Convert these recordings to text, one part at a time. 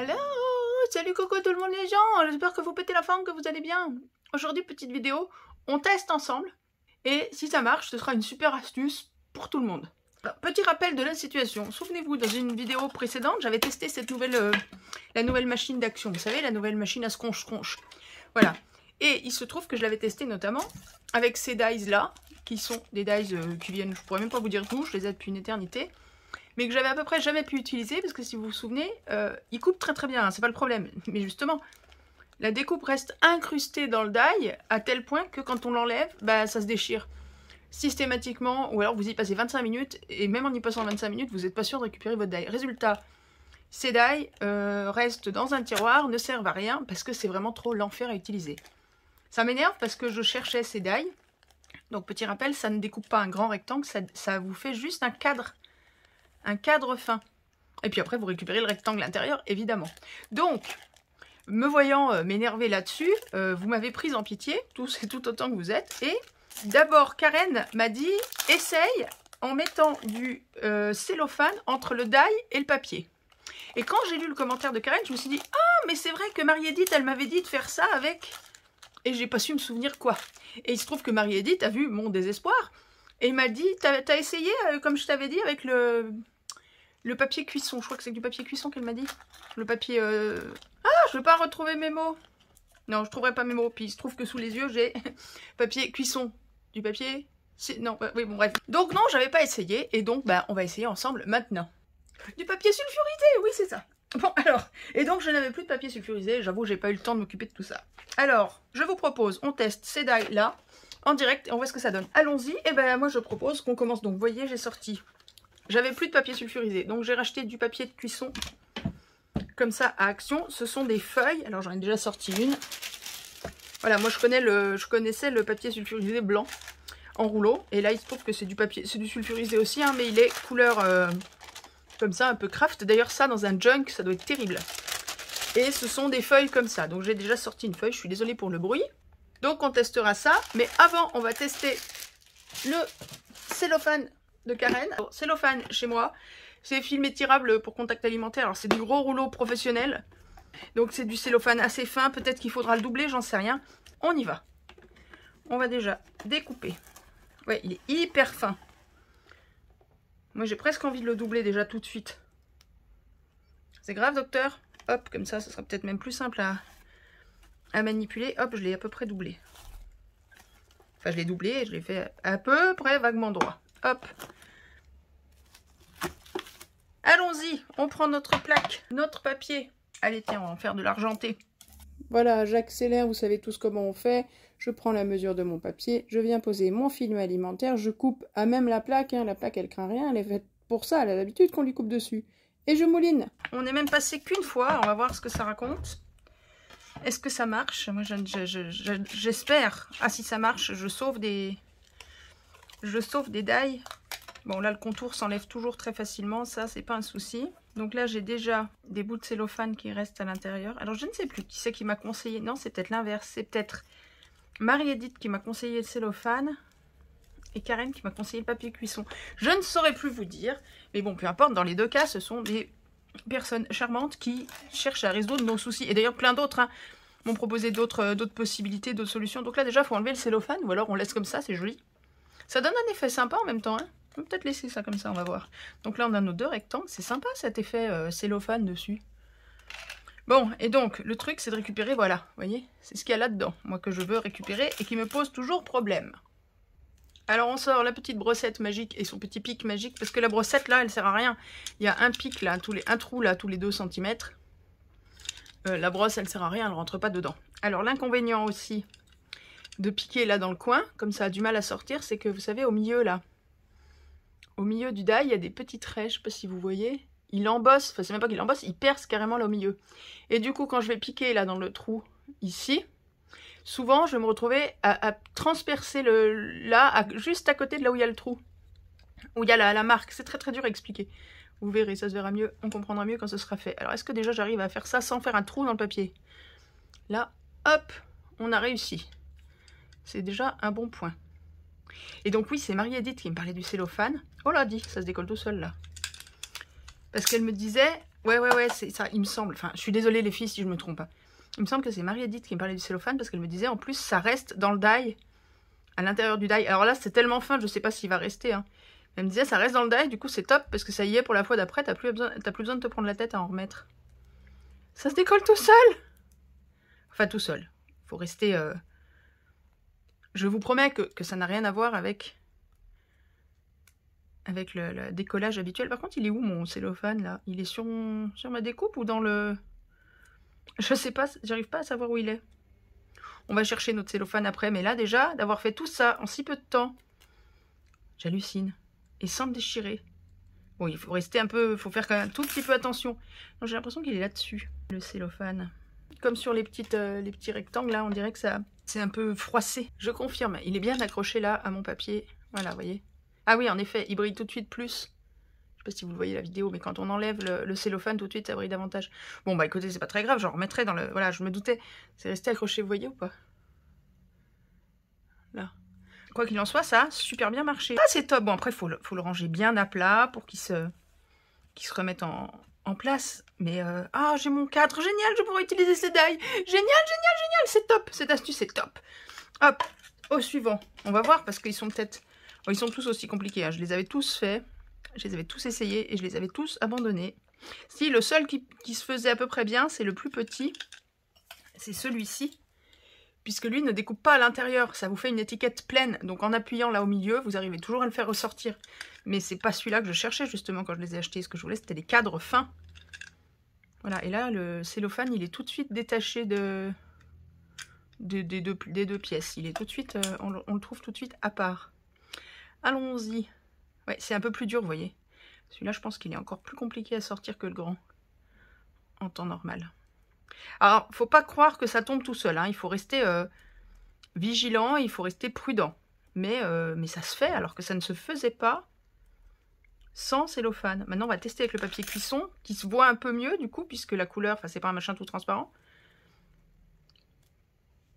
Hello, salut coucou tout le monde les gens, j'espère que vous pétez la forme, que vous allez bien. Aujourd'hui, petite vidéo, on teste ensemble, et si ça marche, ce sera une super astuce pour tout le monde. Alors, petit rappel de la situation, souvenez-vous, dans une vidéo précédente, j'avais testé cette la nouvelle machine d'action, vous savez, la nouvelle machine à scronche-scronche. Voilà, et il se trouve que je l'avais testé notamment avec ces dies là, qui sont des dies qui viennent, je pourrais même pas vous dire d'où, je les ai depuis une éternité, mais que j'avais à peu près jamais pu utiliser, parce que si vous vous souvenez, ils coupent très très bien, hein, c'est pas le problème. Mais justement, la découpe reste incrustée dans le die, à tel point que quand on l'enlève, bah, ça se déchire systématiquement, ou alors vous y passez 25 minutes, et même en y passant 25 minutes, vous n'êtes pas sûr de récupérer votre die. Résultat, ces die restent dans un tiroir, ne servent à rien, parce que c'est vraiment trop l'enfer à utiliser. Ça m'énerve parce que je cherchais ces die, donc petit rappel, ça ne découpe pas un grand rectangle, ça vous fait juste un cadre fin. Et puis après, vous récupérez le rectangle intérieur, évidemment. Donc, me voyant m'énerver là-dessus, vous m'avez prise en pitié, c'est tout autant que vous êtes. Et d'abord, Karen m'a dit, essaye en mettant du cellophane entre le die et le papier. Et quand j'ai lu le commentaire de Karen, je me suis dit, ah, mais c'est vrai que Marie-Edith, elle m'avait dit de faire ça avec... Et j'ai pas su me souvenir quoi. Et il se trouve que Marie-Edith a vu mon désespoir. Et il m'a dit, t'as essayé, comme je t'avais dit, avec le papier cuisson. Je crois que c'est du papier cuisson qu'elle m'a dit. Le papier... Ah, je veux pas retrouver mes mots. Non, je trouverai pas mes mots. Puis il se trouve que sous les yeux, j'ai papier cuisson. Du papier... Non, oui, bon, bref. Donc non, j'avais pas essayé. Et donc, bah, on va essayer ensemble maintenant. Du papier sulfurisé, oui, c'est ça. Bon, alors, et donc je n'avais plus de papier sulfurisé. J'avoue, j'ai pas eu le temps de m'occuper de tout ça. Alors, je vous propose, on teste ces die-là en direct et on voit ce que ça donne. Allons-y, et ben moi je propose qu'on commence. Donc vous voyez, j'ai sorti, j'avais plus de papier sulfurisé, donc j'ai racheté du papier de cuisson comme ça à Action. Ce sont des feuilles, alors j'en ai déjà sorti une. Voilà, moi je connaissais le papier sulfurisé blanc en rouleau, et là il se trouve que c'est du papier, c'est du sulfurisé aussi, hein, mais il est couleur comme ça, un peu craft. D'ailleurs ça dans un junk, ça doit être terrible. Et ce sont des feuilles comme ça, donc j'ai déjà sorti une feuille, je suis désolée pour le bruit. Donc on testera ça, mais avant on va tester le cellophane de Karen. Alors, cellophane chez moi, c'est film étirable pour contact alimentaire, alors c'est du gros rouleau professionnel. Donc c'est du cellophane assez fin, peut-être qu'il faudra le doubler, j'en sais rien. On y va. On va déjà découper. Ouais, il est hyper fin. Moi j'ai presque envie de le doubler déjà tout de suite. C'est grave docteur? Hop, comme ça, ce sera peut-être même plus simple à manipuler. Hop, je l'ai à peu près doublé. Enfin, je l'ai doublé et je l'ai fait à peu près vaguement droit. Hop. Allons-y, on prend notre plaque, notre papier. Allez, tiens, on va en faire de l'argenté. Voilà, j'accélère, vous savez tous comment on fait. Je prends la mesure de mon papier, je viens poser mon film alimentaire, je coupe à même la plaque. Hein. La plaque, elle craint rien, elle est faite pour ça, elle a l'habitude qu'on lui coupe dessus. Et je mouline. On n'est même passé qu'une fois, on va voir ce que ça raconte. Est-ce que ça marche? Moi, j'espère. Ah, si ça marche, je sauve des die. Bon, là, le contour s'enlève toujours très facilement. Ça, c'est pas un souci. Donc là, j'ai déjà des bouts de cellophane qui restent à l'intérieur. Alors, je ne sais plus qui c'est qui m'a conseillé. Non, c'est peut-être l'inverse. C'est peut-être Marie-Edith qui m'a conseillé le cellophane. Et Karen qui m'a conseillé le papier cuisson. Je ne saurais plus vous dire. Mais bon, peu importe, dans les deux cas, ce sont des personnes charmantes qui cherchent à résoudre nos soucis. Et d'ailleurs, plein d'autres m'ont proposé d'autres possibilités, d'autres solutions. Donc là, déjà, il faut enlever le cellophane. Ou alors, on laisse comme ça, c'est joli. Ça donne un effet sympa en même temps. Hein. On peut peut-être laisser ça comme ça, on va voir. Donc là, on a nos deux rectangles. C'est sympa, cet effet cellophane dessus. Bon, et donc, le truc, c'est de récupérer, voilà. Vous voyez, c'est ce qu'il y a là-dedans. Moi, que je veux récupérer et qui me pose toujours problème. Alors on sort la petite brossette magique et son petit pic magique, parce que la brossette là, elle sert à rien. Il y a un pic là, un trou là, tous les 2 cm. La brosse, elle sert à rien, elle rentre pas dedans. Alors l'inconvénient aussi de piquer là dans le coin, comme ça a du mal à sortir, c'est que vous savez, au milieu là, au milieu du die, il y a des petits traits, je sais pas si vous voyez. Il embosse, enfin c'est même pas qu'il embosse, il perce carrément là au milieu. Et du coup, quand je vais piquer là dans le trou ici, souvent, je vais me retrouver à transpercer juste à côté de là où il y a le trou. Où il y a la marque. C'est très très dur à expliquer. Vous verrez, ça se verra mieux. On comprendra mieux quand ce sera fait. Alors, est-ce que déjà j'arrive à faire ça sans faire un trou dans le papier? Là, hop, on a réussi. C'est déjà un bon point. Et donc oui, c'est Marie-Edith qui me parlait du cellophane. Oh là, dit, ça se décolle tout seul là. Parce qu'elle me disait, Ouais, c'est ça, il me semble. Enfin, je suis désolée les filles si je me trompe. Il me semble que c'est Marie-Edith qui me parlait du cellophane parce qu'elle me disait en plus ça reste dans le die, à l'intérieur du die. Alors là c'est tellement fin, je sais pas s'il va rester. Hein. Elle me disait ça reste dans le die, du coup c'est top parce que ça y est pour la fois d'après, t'as plus besoin de te prendre la tête à en remettre. Ça se décolle tout seul. Enfin tout seul. Faut rester... Je vous promets que ça n'a rien à voir avec le décollage habituel. Par contre, il est où mon cellophane là? Il est sur ma découpe ou dans le... Je sais pas, j'arrive pas à savoir où il est. On va chercher notre cellophane après, mais là déjà, d'avoir fait tout ça en si peu de temps, j'hallucine. Et sans le déchirer. Bon, il faut rester un peu, faut faire quand même un tout petit peu attention. J'ai l'impression qu'il est là-dessus, le cellophane. Comme sur les petits rectangles là, on dirait que ça, c'est un peu froissé. Je confirme, il est bien accroché là à mon papier. Voilà, vous voyez. Ah oui, en effet, il brille tout de suite plus. Je sais pas si vous le voyez la vidéo, mais quand on enlève le cellophane, tout de suite, ça brille davantage. Bon, bah écoutez, c'est pas très grave, j'en remettrai dans le... Voilà, je me doutais. C'est resté accroché, vous voyez ou pas? Là. Quoi qu'il en soit, ça a super bien marché. Ah, c'est top. Bon, après, faut le ranger bien à plat pour qu'il se remette en place. Mais, ah, j'ai mon cadre. Génial, je pourrais utiliser ces die. Génial, c'est top. Cette astuce est top. Hop, au suivant. On va voir parce qu'ils sont peut-être... Oh, ils sont tous aussi compliqués. Hein. Je les avais tous faits. Je les avais tous essayés et je les avais tous abandonnés. Si, le seul qui se faisait à peu près bien, c'est le plus petit. C'est celui-ci. Puisque lui ne découpe pas à l'intérieur. Ça vous fait une étiquette pleine. Donc en appuyant là au milieu, vous arrivez toujours à le faire ressortir. Mais c'est pas celui-là que je cherchais justement quand je les ai achetés. Ce que je voulais, c'était les cadres fins. Voilà. Et là, le cellophane, il est tout de suite détaché des deux pièces. Il est tout de suite... on le trouve tout de suite à part. Allons-y. Ouais, c'est un peu plus dur, vous voyez. Celui-là, je pense qu'il est encore plus compliqué à sortir que le grand. En temps normal. Alors, faut pas croire que ça tombe tout seul. Hein. Il faut rester vigilant, il faut rester prudent. Mais ça se fait, alors que ça ne se faisait pas sans cellophane. Maintenant, on va tester avec le papier cuisson, qui se voit un peu mieux, du coup, puisque la couleur, enfin, c'est pas un machin tout transparent.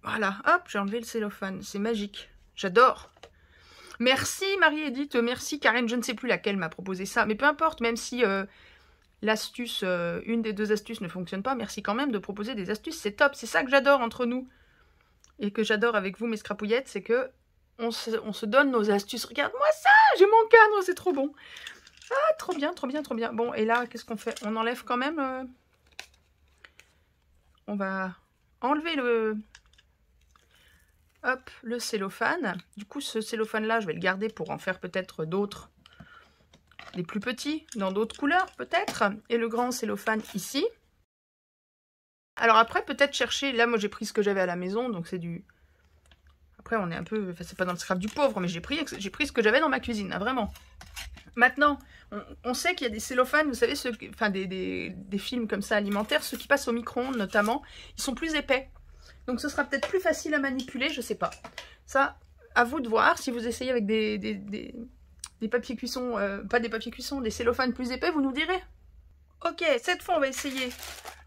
Voilà, hop, j'ai enlevé le cellophane. C'est magique. J'adore. Merci Marie-Edith, merci Karen, je ne sais plus laquelle m'a proposé ça, mais peu importe, même si l'astuce, une des deux astuces ne fonctionne pas, merci quand même de proposer des astuces, c'est top, c'est ça que j'adore entre nous, et que j'adore avec vous mes scrapouillettes, c'est que on se donne nos astuces. Regarde-moi ça, j'ai mon cadre, c'est trop bon. Ah, trop bien, trop bien, trop bien. Bon, et là, qu'est-ce qu'on fait? On enlève quand même, on va enlever hop, le cellophane. Du coup, ce cellophane-là, je vais le garder pour en faire peut-être d'autres. Des plus petits, dans d'autres couleurs, peut-être. Et le grand cellophane ici. Alors après, peut-être chercher... Là, moi, j'ai pris ce que j'avais à la maison, donc c'est du... Après, on est un peu... Enfin, c'est pas dans le scrap du pauvre, mais j'ai pris ce que j'avais dans ma cuisine, là, vraiment. Maintenant, on sait qu'il y a des cellophanes, vous savez, enfin, des films comme ça alimentaires, ceux qui passent au micro-ondes, notamment, ils sont plus épais. Donc ce sera peut-être plus facile à manipuler, je sais pas. Ça, à vous de voir. Si vous essayez avec des papiers cuisson, pas des papiers cuisson, des cellophanes plus épais, vous nous direz. Ok, cette fois on va essayer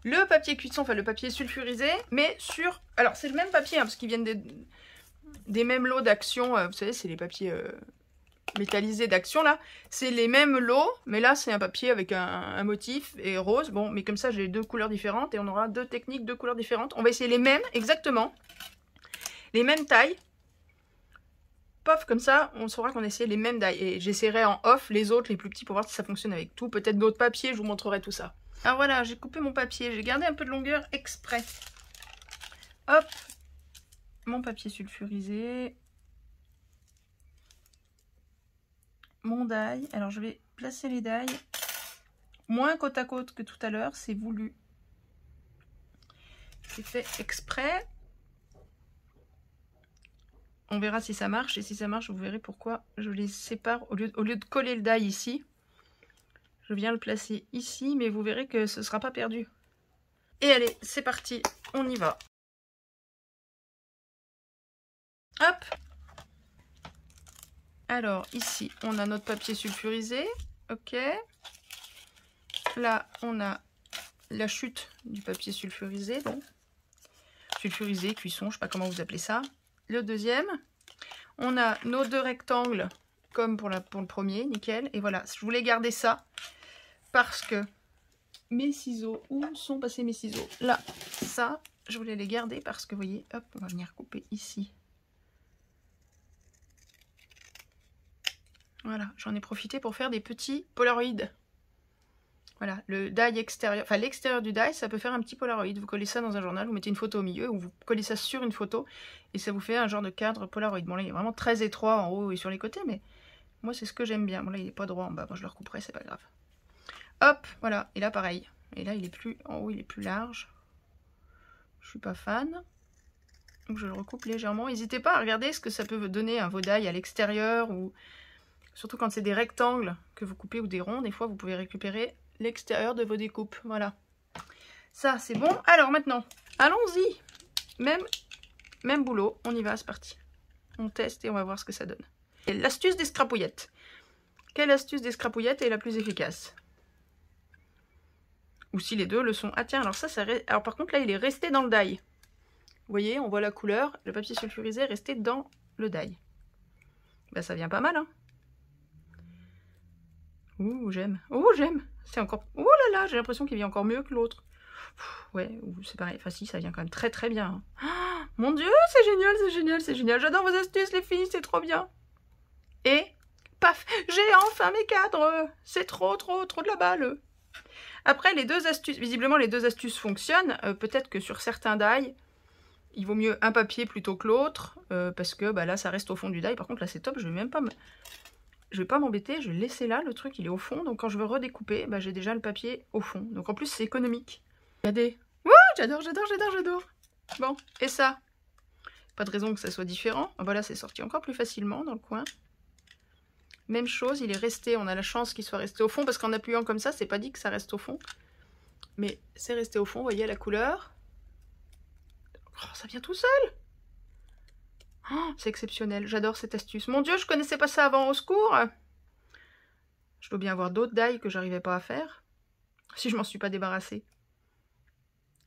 le papier cuisson, enfin le papier sulfurisé, mais sur... Alors c'est le même papier, hein, parce qu'ils viennent des mêmes lots d'Action. Vous savez, c'est les papiers métallisés d'Action là. C'est les mêmes lots, mais là c'est un papier avec un motif et rose. Bon, mais comme ça j'ai deux couleurs différentes et on aura deux techniques, deux couleurs différentes. On va essayer les mêmes, exactement. Les mêmes tailles. Pof, comme ça, on saura qu'on a essayé les mêmes tailles. Et j'essaierai en off les autres, les plus petits, pour voir si ça fonctionne avec tout. Peut-être d'autres papiers, je vous montrerai tout ça. Alors voilà, j'ai coupé mon papier. J'ai gardé un peu de longueur exprès. Hop, mon papier sulfurisé. Mon die. Alors je vais placer les die moins côte à côte que tout à l'heure. C'est voulu. C'est fait exprès. On verra si ça marche, et si ça marche, vous verrez pourquoi je les sépare. Au lieu de coller le die ici, je viens le placer ici, mais vous verrez que ce ne sera pas perdu. Et allez, c'est parti, on y va. Hop. Alors, ici, on a notre papier sulfurisé. Ok. Là, on a la chute du papier sulfurisé. Bon. Sulfurisé, cuisson, je ne sais pas comment vous appelez ça. Le deuxième, on a nos deux rectangles comme pour le premier, nickel. Et voilà, je voulais garder ça parce que mes ciseaux. Où sont passés mes ciseaux? Là, ça, je voulais les garder parce que, vous voyez, hop, on va venir couper ici. Voilà, j'en ai profité pour faire des petits polaroïdes. Voilà, le die extérieur, enfin l'extérieur du die, ça peut faire un petit polaroid. Vous collez ça dans un journal, vous mettez une photo au milieu, ou vous collez ça sur une photo, et ça vous fait un genre de cadre polaroid. Bon là, il est vraiment très étroit en haut et sur les côtés, mais moi c'est ce que j'aime bien. Bon là, il est pas droit en bas, moi je le recouperai, c'est pas grave. Hop, voilà, et là pareil. Et là, il est plus, en haut, il est plus large. Je suis pas fan. Donc je le recoupe légèrement. N'hésitez pas à regarder ce que ça peut vous donner un vos die à l'extérieur, ou surtout quand c'est des rectangles que vous coupez ou des ronds, des fois vous pouvez récupérer l'extérieur de vos découpes. Voilà. Ça, c'est bon. Alors maintenant, allons-y. Même boulot. On y va, c'est parti. On teste et on va voir ce que ça donne. L'astuce des scrapouillettes. Quelle astuce des scrapouillettes est la plus efficace? Ou si les deux le sont. Ah tiens, alors ça alors par contre là, il est resté dans le die. Vous voyez, on voit la couleur. Le papier sulfurisé est resté dans le die. Ben, ça vient pas mal, hein. Ouh, j'aime. Oh, j'aime. C'est encore... Oh là là, j'ai l'impression qu'il vient encore mieux que l'autre. Ouais, c'est pareil. Enfin si, ça vient quand même très très bien. Oh, mon Dieu, c'est génial, c'est génial, c'est génial. J'adore vos astuces, les filles, c'est trop bien. Et, paf, j'ai enfin mes cadres. C'est trop de la balle. Après, les deux astuces, visiblement les deux astuces fonctionnent. Peut-être que sur certains die, il vaut mieux un papier plutôt que l'autre. Parce que bah, là, ça reste au fond du die. Par contre, là, c'est top, je vais même pas me... Je vais pas m'embêter, je vais le laisser là, le truc il est au fond, donc quand je veux redécouper, bah, j'ai déjà le papier au fond. Donc en plus c'est économique. Regardez. Wouh, j'adore. Bon, et ça? Pas de raison que ça soit différent. Ah, voilà, c'est sorti encore plus facilement dans le coin. Même chose, il est resté, on a la chance qu'il soit resté au fond, parce qu'en appuyant comme ça, c'est pas dit que ça reste au fond. Mais c'est resté au fond, vous voyez la couleur. Oh, ça vient tout seul. Oh, c'est exceptionnel, j'adore cette astuce. Mon Dieu, je connaissais pas ça avant, au secours. Je dois bien avoir d'autres die que j'arrivais pas à faire. Si je m'en suis pas débarrassée.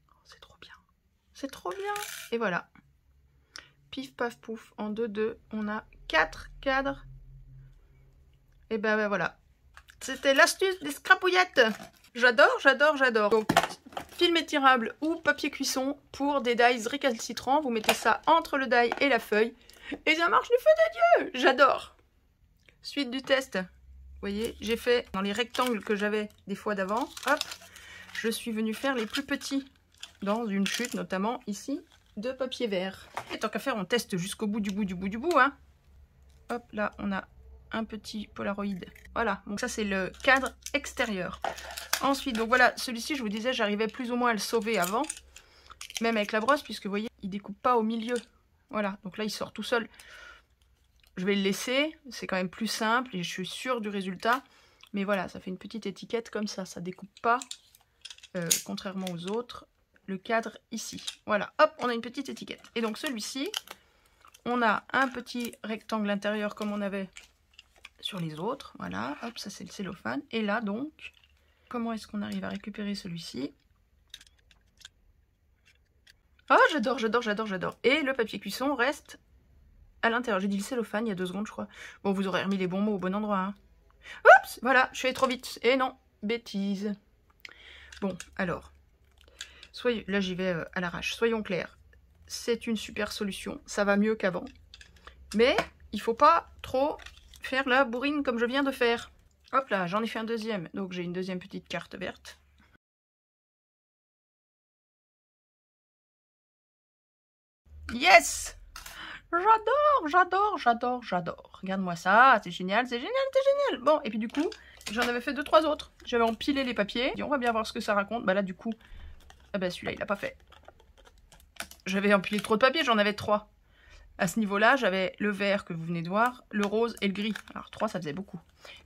Oh, c'est trop bien. C'est trop bien. Et voilà. Pif, paf, pouf. En 2-2, on a 4 cadres. Et ben voilà. C'était l'astuce des scrapouillettes. J'adore. Donc, film étirable ou papier cuisson pour des dies récalcitrants. Vous mettez ça entre le die et la feuille. Et ça marche du feu de Dieu. J'adore. Suite du test. Vous voyez, j'ai fait dans les rectangles que j'avais des fois d'avant. Hop, je suis venue faire les plus petits. Dans une chute, notamment ici, de papier vert. Et tant qu'à faire, on teste jusqu'au bout du bout. Hein. Hop, là, on a un petit polaroid. Voilà, donc ça c'est le cadre extérieur. Ensuite, donc voilà, celui-ci, je vous disais, j'arrivais plus ou moins à le sauver avant, même avec la brosse, puisque vous voyez, il découpe pas au milieu. Voilà, donc là, il sort tout seul. Je vais le laisser, c'est quand même plus simple et je suis sûre du résultat. Mais voilà, ça fait une petite étiquette comme ça découpe pas, contrairement aux autres, le cadre ici. Voilà, hop, on a une petite étiquette. Et donc celui-ci, on a un petit rectangle intérieur comme on avait sur les autres. Voilà, hop, ça c'est le cellophane. Et là donc, comment est-ce qu'on arrive à récupérer celui-ci? Oh, j'adore. Et le papier cuisson reste à l'intérieur. J'ai dit le cellophane il y a 2 secondes, je crois. Bon, vous aurez remis les bons mots au bon endroit. Hein. Oups, voilà, je suis allée trop vite. Et non, bêtise. Bon, alors, là j'y vais à l'arrache. Soyons clairs, c'est une super solution. Ça va mieux qu'avant. Mais il faut pas trop faire la bourrine comme je viens de faire. Hop là, j'en ai fait un deuxième. Donc j'ai une deuxième petite carte verte. Yes! J'adore. Regarde-moi ça, c'est génial. Bon, et puis du coup, j'en avais fait 2-3 autres. J'avais empilé les papiers. Et on va bien voir ce que ça raconte. Bah là, du coup, ah bah celui-là, il l'a pas fait. J'avais empilé trop de papier, j'en avais 3. À ce niveau-là, j'avais le vert que vous venez de voir, le rose et le gris. Alors 3, ça faisait beaucoup.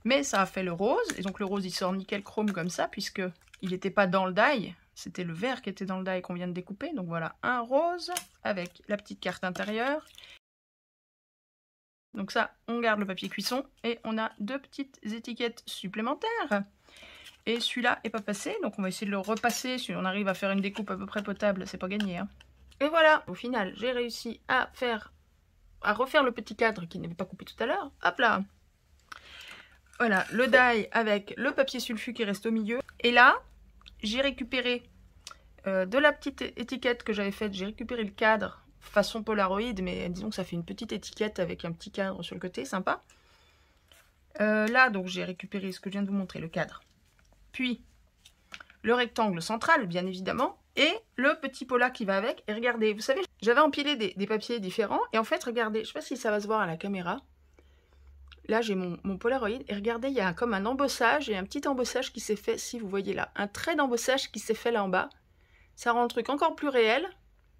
Mais ça a fait le rose. Et donc le rose, il sort nickel chrome comme ça, puisque il n'était pas dans le die. C'était le vert qui était dans le die qu'on vient de découper. Donc voilà, un rose avec la petite carte intérieure. Donc ça, on garde le papier cuisson et on a 2 petites étiquettes supplémentaires. Et celui-là n'est pas passé, donc on va essayer de le repasser. Si on arrive à faire une découpe à peu près potable, c'est pas gagné. Hein. Et voilà, au final, j'ai réussi à refaire le petit cadre qui n'avait pas coupé tout à l'heure. Hop là. Voilà, le die avec le papier sulfu qui reste au milieu. Et là, j'ai récupéré de la petite étiquette que j'avais faite, j'ai récupéré le cadre façon Polaroid, mais disons que ça fait une petite étiquette avec un petit cadre sur le côté, sympa. Là, donc j'ai récupéré ce que je viens de vous montrer, le cadre. Puis, le rectangle central, bien évidemment, et le petit pola qui va avec. Et regardez, vous savez, j'avais empilé des papiers différents, et en fait, regardez, je ne sais pas si ça va se voir à la caméra. Là, j'ai mon Polaroid, et regardez, il y a comme un embossage, et un petit embossage qui s'est fait, si vous voyez là, un trait d'embossage qui s'est fait là en bas. Ça rend le truc encore plus réel,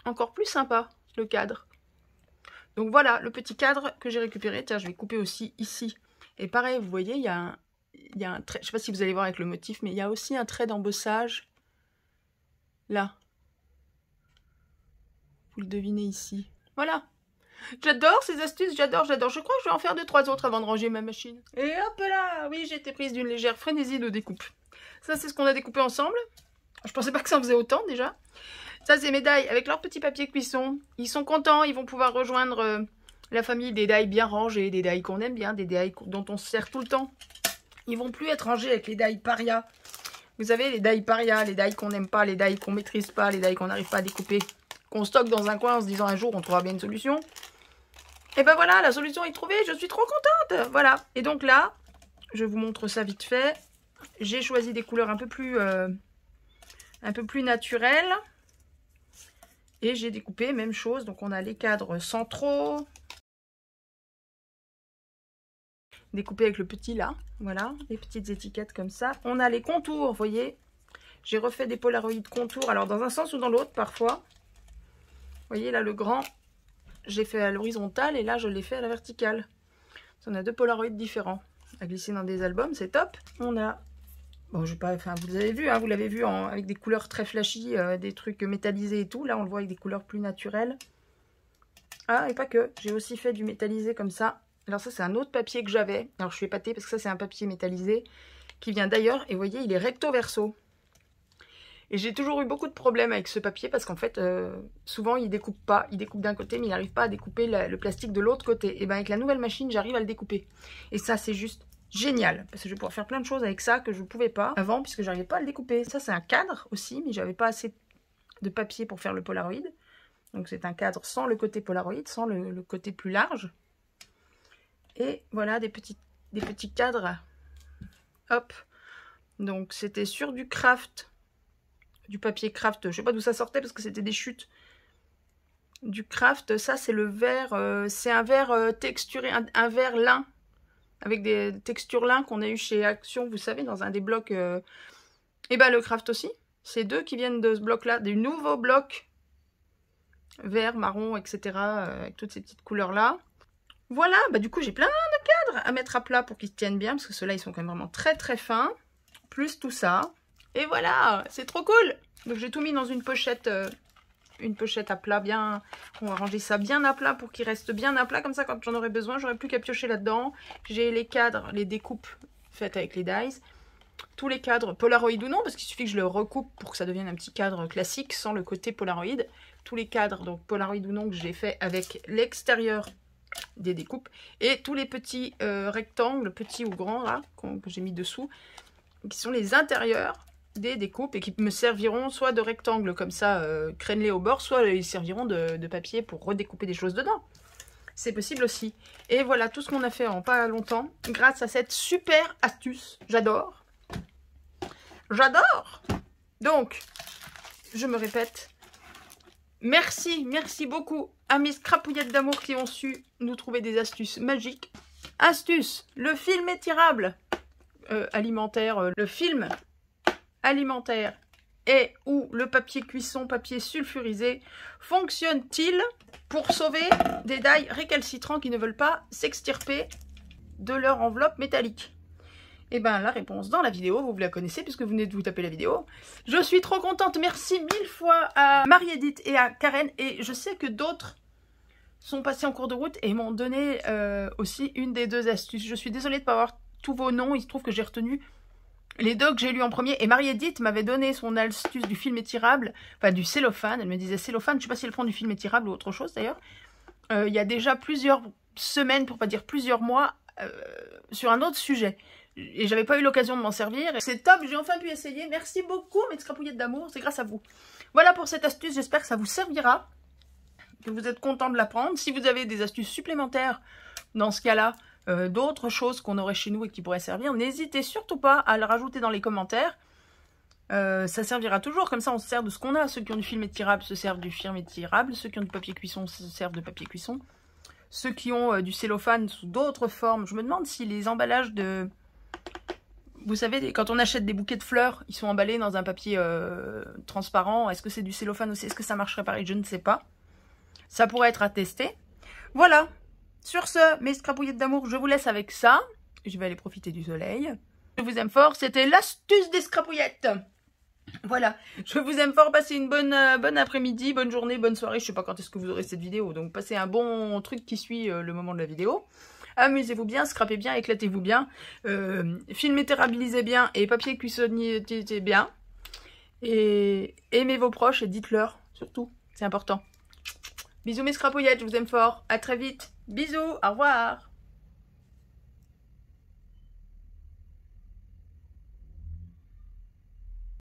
encore plus sympa, le cadre. Donc voilà, le petit cadre que j'ai récupéré. Tiens, je vais couper aussi ici. Et pareil, vous voyez, il y a un trait, je ne sais pas si vous allez voir avec le motif, mais il y a aussi un trait d'embossage, là. Vous le devinez ici. Voilà. J'adore ces astuces, j'adore. Je crois que je vais en faire 2-3 autres avant de ranger ma machine. Et hop là, oui, j'ai été prise d'une légère frénésie de découpe. Ça, c'est ce qu'on a découpé ensemble. Je pensais pas que ça en faisait autant, déjà. Ça, c'est mes dailles avec leur petit papier cuisson. Ils sont contents, ils vont pouvoir rejoindre la famille des dailles bien rangées, des dailles qu'on aime bien, des dailles dont on se sert tout le temps. Ils vont plus être rangés avec les dailles paria. Vous savez, les dailles paria, les dailles qu'on n'aime pas, les dailles qu'on maîtrise pas, les dailles qu'on n'arrive pas à découper, qu'on stocke dans un coin en se disant un jour on trouvera bien une solution. Et ben voilà, la solution est trouvée, je suis trop contente. Voilà. Et donc là, je vous montre ça vite fait. J'ai choisi des couleurs un peu plus naturelles. Et j'ai découpé, même chose. Donc on a les cadres centraux. Découpé avec le petit là. Voilà, les petites étiquettes comme ça. On a les contours, vous voyez. J'ai refait des Polaroid contours. Alors dans un sens ou dans l'autre parfois. Vous voyez là le grand, j'ai fait à l'horizontale et là je l'ai fait à la verticale. On a 2 Polaroids différents à glisser dans des albums, c'est top. On a, bon je vais pas, enfin vous avez vu, hein, vous l'avez vu avec des couleurs très flashy, des trucs métallisés et tout. Là on le voit avec des couleurs plus naturelles. Ah et pas que, j'ai aussi fait du métallisé comme ça. Alors ça c'est un autre papier que j'avais. Alors je suis épatée parce que ça c'est un papier métallisé qui vient d'ailleurs et vous voyez il est recto verso. Et j'ai toujours eu beaucoup de problèmes avec ce papier parce qu'en fait, souvent il découpe pas. Il découpe d'un côté mais il n'arrive pas à découper le plastique de l'autre côté. Et bien avec la nouvelle machine, j'arrive à le découper. Et ça, c'est juste génial. Parce que je vais pouvoir faire plein de choses avec ça que je ne pouvais pas avant puisque je n'arrivais pas à le découper. Ça, c'est un cadre aussi, mais j'avais pas assez de papier pour faire le Polaroid. Donc c'est un cadre sans le côté Polaroid, sans le côté plus large. Et voilà des petits cadres. Hop. Donc c'était sur du craft. Du papier craft, je sais pas d'où ça sortait parce que c'était des chutes. Du craft, ça c'est le verre, c'est un verre texturé, un verre lin, avec des textures lin qu'on a eu chez Action, vous savez, dans un des blocs. Et ben le craft aussi, c'est 2 qui viennent de ce bloc-là, des nouveaux blocs vert, marron, etc. Avec toutes ces petites couleurs-là. Voilà, bah du coup j'ai plein de cadres à mettre à plat pour qu'ils se tiennent bien, parce que ceux-là ils sont quand même vraiment très très fins. Plus tout ça. Et voilà, c'est trop cool. Donc j'ai tout mis dans une pochette à plat bien. On va ranger ça bien à plat pour qu'il reste bien à plat. Comme ça, quand j'en aurai besoin, j'aurai plus qu'à piocher là-dedans. J'ai les cadres, les découpes faites avec les dies. Tous les cadres Polaroid ou non, parce qu'il suffit que je le recoupe pour que ça devienne un petit cadre classique sans le côté Polaroid. Tous les cadres, donc Polaroid ou non, que j'ai fait avec l'extérieur des découpes. Et tous les petits rectangles, petits ou grands, là, que j'ai mis dessous, qui sont les intérieurs des découpes et qui me serviront soit de rectangles comme ça crénelés au bord, soit ils serviront de papier pour redécouper des choses dedans. C'est possible aussi. Et voilà tout ce qu'on a fait en pas longtemps grâce à cette super astuce. J'adore. J'adore. Donc, je me répète, merci beaucoup à mes scrapouillettes d'amour qui ont su nous trouver des astuces magiques. Astuce, le film étirable alimentaire, le film alimentaire et ou le papier cuisson, papier sulfurisé, fonctionne-t-il pour sauver des dailles récalcitrants qui ne veulent pas s'extirper de leur enveloppe métallique? Et bien la réponse dans la vidéo, vous la connaissez puisque vous venez de vous taper la vidéo. Je suis trop contente, merci 1000 fois à Marie-Edith et à Karen, et je sais que d'autres sont passés en cours de route et m'ont donné aussi une des 2 astuces. Je suis désolée de ne pas avoir tous vos noms, il se trouve que j'ai retenu les 2 que j'ai lus en premier, et Marie-Edith m'avait donné son astuce du film étirable, enfin du cellophane, elle me disait cellophane, je ne sais pas si elle prend du film étirable ou autre chose d'ailleurs. Il y a déjà plusieurs semaines, pour pas dire plusieurs mois, sur un autre sujet. et j'avais pas eu l'occasion de m'en servir. C'est top, j'ai enfin pu essayer. Merci beaucoup mes scrapouillettes d'amour, c'est grâce à vous. Voilà pour cette astuce, j'espère que ça vous servira, que vous êtes content de l'apprendre. Si vous avez des astuces supplémentaires dans ce cas-là, d'autres choses qu'on aurait chez nous et qui pourraient servir, n'hésitez surtout pas à le rajouter dans les commentaires. Ça servira toujours, comme ça on se sert de ce qu'on a. Ceux qui ont du film étirable se servent du film étirable, ceux qui ont du papier cuisson se servent de papier cuisson, ceux qui ont du cellophane sous d'autres formes. Je me demande si les emballages de... Vous savez, quand on achète des bouquets de fleurs, ils sont emballés dans un papier transparent. Est-ce que c'est du cellophane aussi? Est-ce que ça marcherait pareil? Je ne sais pas. Ça pourrait être à tester. Voilà. Sur ce, mes scrapouillettes d'amour, je vous laisse avec ça. Je vais aller profiter du soleil. Je vous aime fort. C'était l'astuce des scrapouillettes. Voilà. Je vous aime fort. Passez une bonne après-midi, bonne journée, bonne soirée. Je sais pas quand est-ce que vous aurez cette vidéo. Donc, passez un bon truc qui suit le moment de la vidéo. Amusez-vous bien, scrapez bien, éclatez-vous bien, film étirabilisez bien et papier cuissonnier bien. Et aimez vos proches et dites-leur, surtout, c'est important. Bisous mes scrapouillettes, je vous aime fort, à très vite, bisous, au revoir.